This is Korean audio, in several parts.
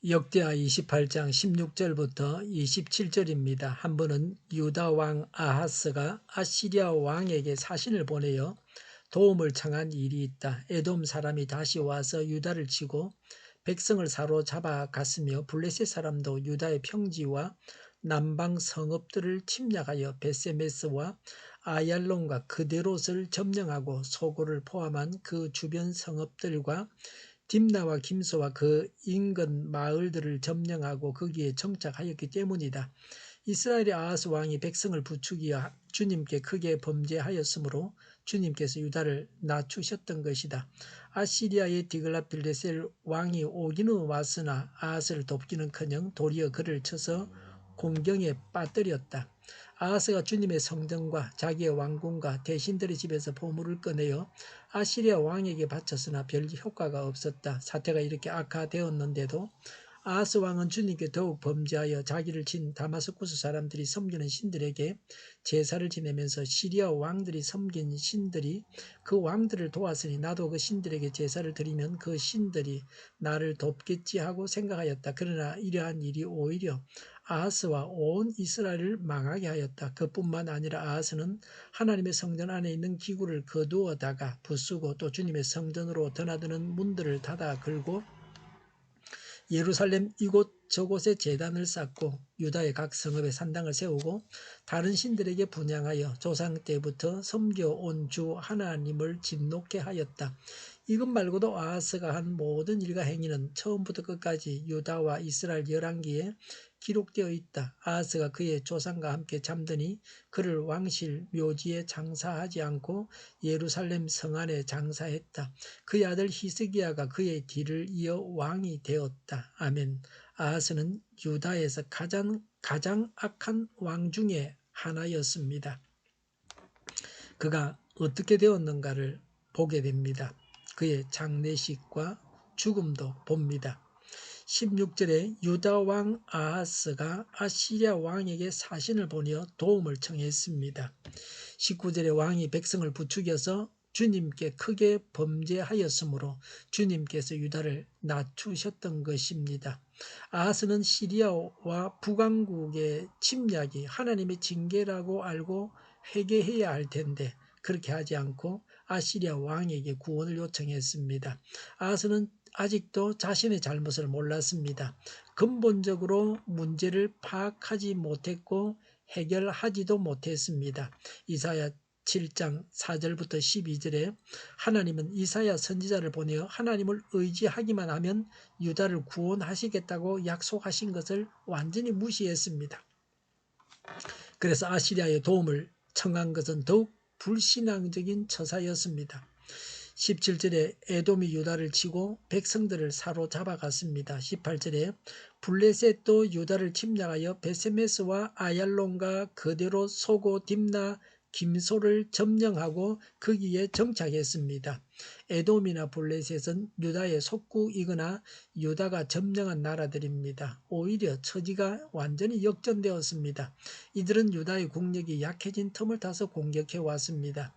역대하 28장 16절부터 27절입니다. 한 번은 유다 왕 아하스가 아시리아 왕에게 사신을 보내어 도움을 청한 일이 있다. 에돔 사람이 다시 와서 유다를 치고 백성을 사로잡아 갔으며 블레셋 사람도 유다의 평지와 남방 성읍들을 침략하여 베세메스와 아얄론과 그데롯을 점령하고 소고를 포함한 그 주변 성읍들과 딥나와 김소와 그 인근 마을들을 점령하고 거기에 정착하였기 때문이다. 이스라엘의 아하스 왕이 백성을 부추기어 주님께 크게 범죄하였으므로 주님께서 유다를 낮추셨던 것이다. 아시리아의 디글라필레셀 왕이 오기는 왔으나 아하스를 돕기는커녕 도리어 그를 쳐서 공경에 빠뜨렸다. 아하스가 주님의 성전과 자기의 왕궁과 대신들의 집에서 보물을 꺼내어 아시리아 왕에게 바쳤으나 별 효과가 없었다. 사태가 이렇게 악화되었는데도 아하스 왕은 주님께 더욱 범죄하여 자기를 친 다마스쿠스 사람들이 섬기는 신들에게 제사를 지내면서 시리아 왕들이 섬긴 신들이 그 왕들을 도왔으니 나도 그 신들에게 제사를 드리면 그 신들이 나를 돕겠지 하고 생각하였다. 그러나 이러한 일이 오히려 아하스와 온 이스라엘을 망하게 하였다. 그뿐만 아니라 아하스는 하나님의 성전 안에 있는 기구를 거두어다가 부수고 또 주님의 성전으로 드나드는 문들을 닫아 걸고 예루살렘 이곳저곳에 제단을 쌓고 유다의 각 성읍에 산당을 세우고 다른 신들에게 분향하여 조상 때부터 섬겨온 주 하나님을 진노케 하였다. 이것 말고도 아하스가 한 모든 일과 행위는 처음부터 끝까지 유다와 이스라엘 열왕기에 기록되어 있다. 아하스가 그의 조상과 함께 잠드니 그를 왕실 묘지에 장사하지 않고 예루살렘 성 안에 장사했다. 그의 아들 히스기야가 그의 뒤를 이어 왕이 되었다. 아멘. 아하스는 유다에서 가장 악한 왕 중에 하나였습니다. 그가 어떻게 되었는가를 보게 됩니다. 그의 장례식과 죽음도 봅니다. 16절에 유다 왕 아하스가 아시리아 왕에게 사신을 보내어 도움을 청했습니다. 19절에 왕이 백성을 부추겨서 주님께 크게 범죄하였으므로 주님께서 유다를 낮추셨던 것입니다. 아하스는 시리아와 북왕국의 침략이 하나님의 징계라고 알고 회개해야 할 텐데 그렇게 하지 않고 아시리아 왕에게 구원을 요청했습니다. 아하스는 아직도 자신의 잘못을 몰랐습니다. 근본적으로 문제를 파악하지 못했고 해결하지도 못했습니다. 이사야 7장 4절부터 12절에 하나님은 이사야 선지자를 보내어 하나님을 의지하기만 하면 유다를 구원하시겠다고 약속하신 것을 완전히 무시했습니다. 그래서 아시리아의 도움을 청한 것은 더욱 불신앙적인 처사였습니다. 17절에 에돔이 유다를 치고 백성들을 사로잡아갔습니다. 18절에 블레셋도 유다를 침략하여 베세메스와 아얄론과 그대로 소고 딥나 김소를 점령하고 거기에 정착했습니다. 에돔이나 블레셋은 유다의 속국이거나 유다가 점령한 나라들입니다. 오히려 처지가 완전히 역전되었습니다. 이들은 유다의 국력이 약해진 틈을 타서 공격해 왔습니다.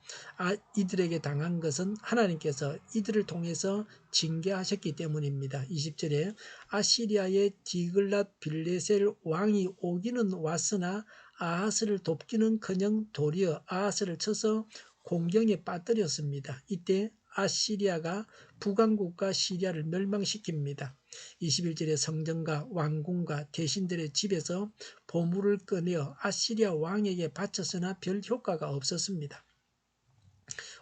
이들에게 당한 것은 하나님께서 이들을 통해서 징계하셨기 때문입니다. 20절에 아시리아의 디글랏 빌레셀 왕이 오기는 왔으나 아하스를 돕기는커녕 도리어 아하스를 쳐서 공경에 빠뜨렸습니다. 이때 아시리아가 북왕국과 시리아를 멸망시킵니다. 21절에 성전과 왕궁과 대신들의 집에서 보물을 꺼내어 아시리아 왕에게 바쳤으나 별 효과가 없었습니다.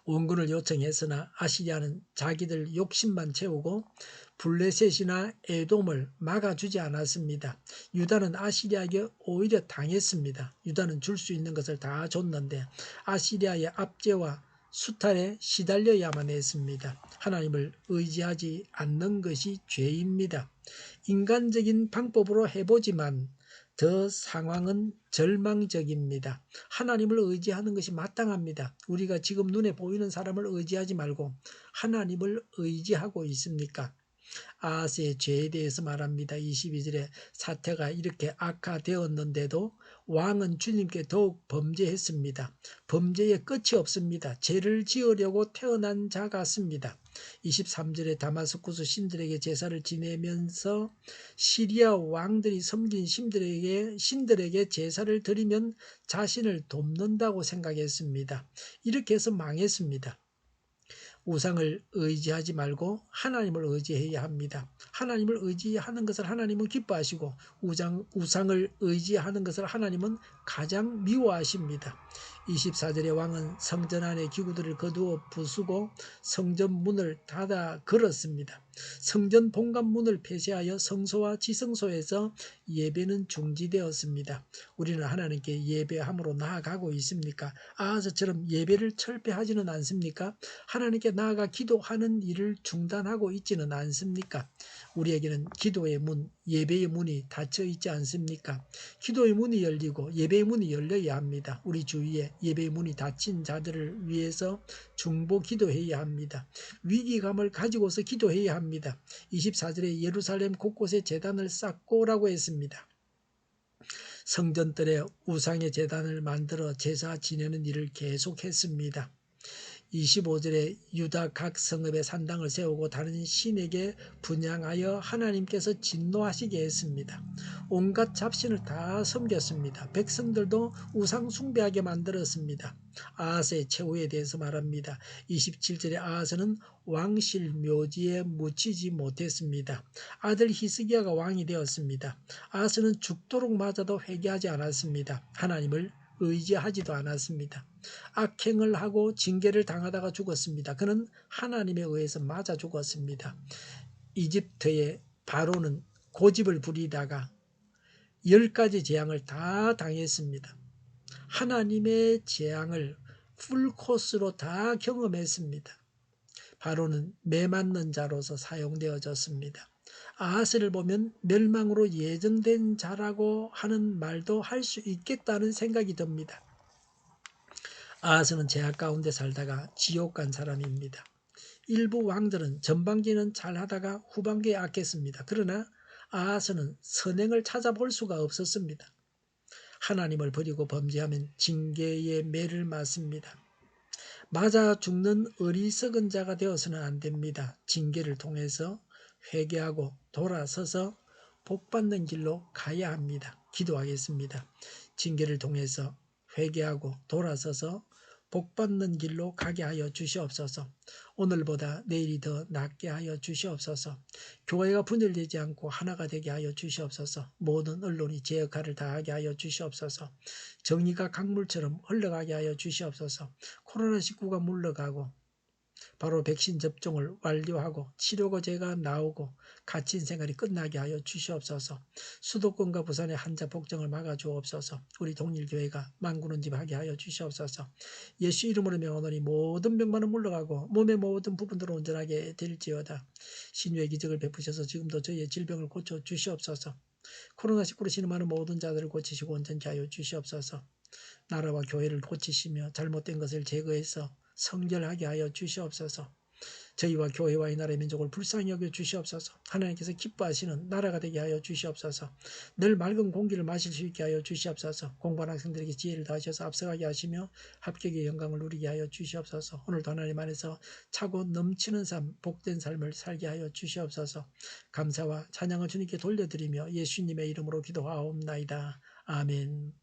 원군을 요청했으나 아시리아는 자기들 욕심만 채우고 블레셋이나 에돔을 막아주지 않았습니다. 유다는 아시리아에게 오히려 당했습니다. 유다는 줄 수 있는 것을 다 줬는데 아시리아의 압제와 수탈에 시달려야만 했습니다. 하나님을 의지하지 않는 것이 죄입니다. 인간적인 방법으로 해보지만 더 상황은 절망적입니다. 하나님을 의지하는 것이 마땅합니다. 우리가 지금 눈에 보이는 사람을 의지하지 말고 하나님을 의지하고 있습니까? 아하스의 죄에 대해서 말합니다. 22절에 사태가 이렇게 악화되었는데도 왕은 주님께 더욱 범죄했습니다. 범죄의 끝이 없습니다. 죄를 지으려고 태어난 자 같습니다. 23절에 다마스쿠스 신들에게 제사를 지내면서 시리아 왕들이 섬긴 신들에게 제사를 드리면 자신을 돕는다고 생각했습니다. 이렇게 해서 망했습니다. 우상을 의지하지 말고 하나님을 의지해야 합니다. 하나님을 의지하는 것을 하나님은 기뻐하시고 우상을 의지하는 것을 하나님은 가장 미워하십니다. 24절에 왕은 성전 안의 기구들을 거두어 부수고 성전 문을 닫아 걸었습니다. 성전 본관 문을 폐쇄하여 성소와 지성소에서 예배는 중지되었습니다. 우리는 하나님께 예배함으로 나아가고 있습니까? 아하스처럼 예배를 철폐하지는 않습니까? 하나님께 나아가 기도하는 일을 중단하고 있지는 않습니까? 우리에게는 기도의 문, 예배의 문이 닫혀 있지 않습니까? 기도의 문이 열리고 예배의 문이 열려야 합니다. 우리 주위에 예배의 문이 닫힌 자들을 위해서 중보 기도해야 합니다. 위기감을 가지고서 기도해야 합니다. 24절에 예루살렘 곳곳에 제단을 쌓고라고 했습니다. 성전들에 우상의 제단을 만들어 제사 지내는 일을 계속했습니다. 25절에 유다 각 성읍에 산당을 세우고 다른 신에게 분향하여 하나님께서 진노하시게 했습니다. 온갖 잡신을 다 섬겼습니다. 백성들도 우상 숭배하게 만들었습니다. 아하스의 최후에 대해서 말합니다. 27절에 아하스는 왕실 묘지에 묻히지 못했습니다. 아들 히스기야가 왕이 되었습니다. 아하스는 죽도록 맞아도 회개하지 않았습니다. 하나님을 의지하지도 않았습니다. 악행을 하고 징계를 당하다가 죽었습니다. 그는 하나님에 의해서 맞아 죽었습니다. 이집트의 바로는 고집을 부리다가 10가지 재앙을 다 당했습니다. 하나님의 재앙을 풀코스로 다 경험했습니다. 바로는 매맞는 자로서 사용되어졌습니다. 아하스를 보면 멸망으로 예정된 자라고 하는 말도 할 수 있겠다는 생각이 듭니다. 아하스는 죄악 가운데 살다가 지옥 간 사람입니다. 일부 왕들은 전반기는 잘하다가 후반기에 악했습니다. 그러나 아하스는 선행을 찾아볼 수가 없었습니다. 하나님을 버리고 범죄하면 징계의 매를 맞습니다. 맞아 죽는 어리석은 자가 되어서는 안 됩니다. 징계를 통해서 회개하고 돌아서서 복받는 길로 가야 합니다. 기도하겠습니다. 징계를 통해서 회개하고 돌아서서 복받는 길로 가게 하여 주시옵소서. 오늘보다 내일이 더 낫게 하여 주시옵소서. 교회가 분열되지 않고 하나가 되게 하여 주시옵소서. 모든 언론이 제 역할을 다하게 하여 주시옵소서. 정의가 강물처럼 흘러가게 하여 주시옵소서. 코로나19가 물러가고 바로 백신 접종을 완료하고 치료제가 나오고 갇힌 생활이 끝나게 하여 주시옵소서. 수도권과 부산의 환자 복종을 막아주옵소서. 우리 동일교회가 만군은집하게 하여 주시옵소서. 예수 이름으로 명하노니 모든 병만은 물러가고 몸의 모든 부분들은 온전하게 될지어다. 신유의 기적을 베푸셔서 지금도 저희의 질병을 고쳐 주시옵소서. 코로나19로 신음하는 모든 자들을 고치시고 온전케 하여 주시옵소서. 나라와 교회를 고치시며 잘못된 것을 제거해서 성결하게 하여 주시옵소서. 저희와 교회와 이 나라의 민족을 불쌍히 여겨 주시옵소서. 하나님께서 기뻐하시는 나라가 되게 하여 주시옵소서. 늘 맑은 공기를 마실 수 있게 하여 주시옵소서. 공부하는 학생들에게 지혜를 다하셔서 앞서가게 하시며 합격의 영광을 누리게 하여 주시옵소서. 오늘도 하나님 안에서 차고 넘치는 삶, 복된 삶을 살게 하여 주시옵소서. 감사와 찬양을 주님께 돌려드리며 예수님의 이름으로 기도하옵나이다. 아멘.